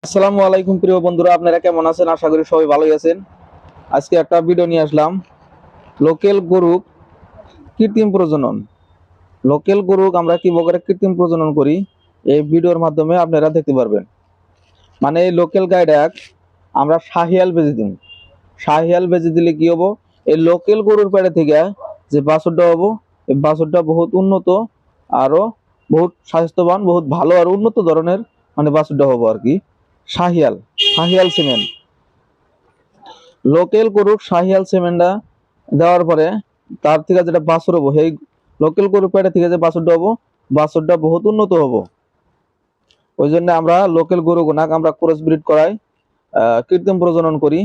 আসসালামু আলাইকুম প্রিয় বন্ধুরা, আপনারা কেমন আছেন? আশা করি সবাই ভালোই আছেন। আজকে একটা ভিডিও নিয়ে আসলাম। লোকাল গরু কৃত্রিম প্রজনন। লোকাল গরু আমরা কিভাবে কৃত্রিম প্রজনন করি এই ভিডিওর মাধ্যমে আপনারা দেখতে পারবেন। মানে এই লোকাল গাইডা আমরা শাহিয়াল বেজে দিন। শাহিয়াল বেজে দিলে কি হবো, এই লোকাল গরুর পেটে থেকে যে বাছুরটা হবো, এই বাছুরটা বহুত উন্নত, আরো বহুত স্বাস্থ্যবান, বহুত ভালো আর উন্নত ধরনের মানে বাছুরটা হবো আর কি। শাহিয়াল শাহিয়াল সিমেন্ট, লোকাল গরুর শাহিয়াল সিমেন্টটা দেওয়ার পরে তার থেকে যেটা বাছুর হবো, সেই লোকাল গরুর পেটে থেকে যে বাছুরটা হবো, বাছুরটা বহুত উন্নত হবো। ওই জন্য আমরা লোকাল গরু গুনাক আমরা ক্রস ব্রিড করাই, কৃত্রিম প্রজনন করি।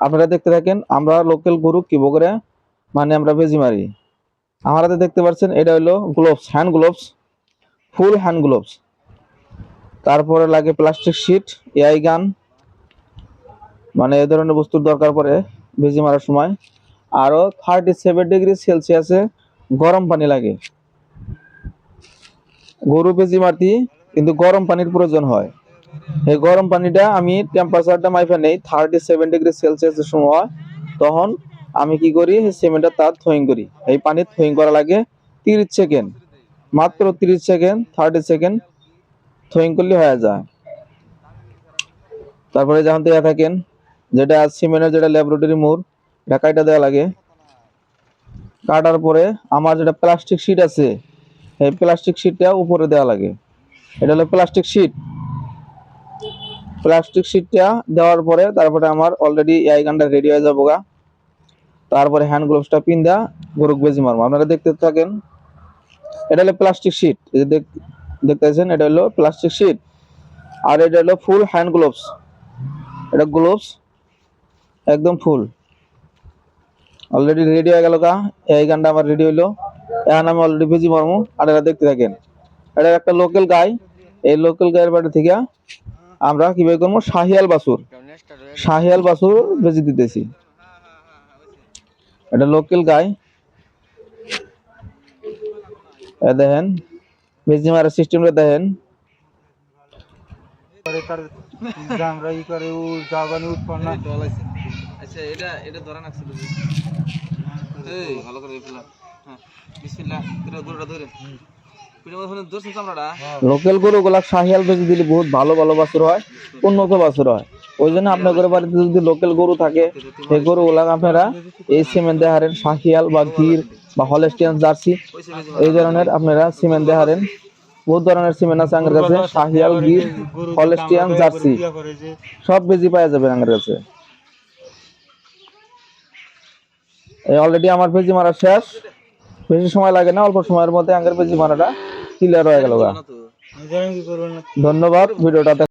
আপনারা দেখতে থাকেন আমরা লোকাল গরু কি করে মানে আমরা বেজি মারি। আমার হাতে দেখতে পাচ্ছেন এটা হলো gloves, hand gloves, full hand gloves. তারপরে লাগে প্লাস্টিক শিট, এআই গান, মানে এই ধরনের বস্তুর দরকার পড়ে বেজি মারার সময়। আরো 37 ডিগ্রি সেলসিয়াসে গরম পানি লাগে। গরু বেজি মারতি কিন্তু গরম পানির প্রয়োজন হয়। এই গরম পানিটা আমি টেম্পারেচারটা মাইপা নেই 37 ডিগ্রি সেলসিয়াসের সময়। তখন আমি কি করি, সিমেন্টটা তার থ্রোয়িং করি। এই পানি থ্রোয়িং করা লাগে 30 সেকেন্ড, মাত্র 30 সেকেন্ড, 30 সেকেন্ড থ্রোয়িং করলে হয়ে যায়। তারপরে যখন দেওয়া থাকেন যেটা সিমেন্টের যেটা ল্যাবরেটরি মুর, এটা কাইটা দেওয়া লাগে। কাটার পরে আমার যেটা প্লাস্টিক শিট আছে, এই প্লাস্টিক শিটটা উপরে দেওয়া লাগে। এটা হলো প্লাস্টিক শিট। প্লাস্টিক শিটটা দেওয়ার পরে তারপরে আমার অলরেডি এই গানটা রেডি হয়ে যাবো গা। তারপরে হ্যান্ড গ্লোভসটা পিন দেয়া গরুক বেজি মারবো। আপনারা দেখতে থাকেন। এটা হলো প্লাস্টিক শিট, এই যে দেখতেছেন, এটা হলো প্লাস্টিক শিট। আর এটা হলো ফুল হ্যান্ড গ্লোভস। এটা গ্লোভস একদম ফুল অলরেডি রেডি হয়ে গেল গা। এই গানটা আমার রেডি হইলো। এখন আমি অলরেডি বেজি মারবো। আর এটা দেখতে থাকেন। এটা একটা লোকাল গাই। এই লোকাল গায়ের বাড়ি থেকে আমরা কিভাবে করবো, শাহিয়াল বাছুর, শাহিয়াল বাছুর বেজি দিতেছি। এটা লোকাল গাই, দেখেন বেজি মারার সিস্টেমটা দেখেন। আচ্ছা এটা এটা ধরা নাছিল যে এই ভালো করে ফেলা। হ্যাঁ বিসমিল্লাহ, এটা দৌড়টা ধরে পিঠে মধ্যে ধরছেন চামড়াটা। লোকাল গরুগুলা শাহিয়াল বেজি দিলে বহুত ভালো ভালো বাছুর হয়, উন্নত বাছুর হয়। ওই জন্য আপনাদের বাড়িতে যদি লোকাল গরু থাকে, সেই গরুগুলা আপনারা এই সিমেন্ট দেখারেন, শাহিয়াল বা গির বা হলস্টিয়ান জার্সি, এই ধরনের আপনারা সিমেন্ট দেখারেন। বহুত ধরনের সিমেন্ট আছে আমার কাছে, শাহিয়াল, গির, হলস্টিয়ান, জার্সি, সব বেজি পাওয়া যাবে আমার কাছে। এই অলরেডি আমার বেজি মারা শেষ, বেশি সময় লাগে না, অল্প সময়ের মধ্যে আঙ্গের বেজি মারাটা ক্লিয়ার হয়ে গেল। ধন্যবাদ ভিডিওটা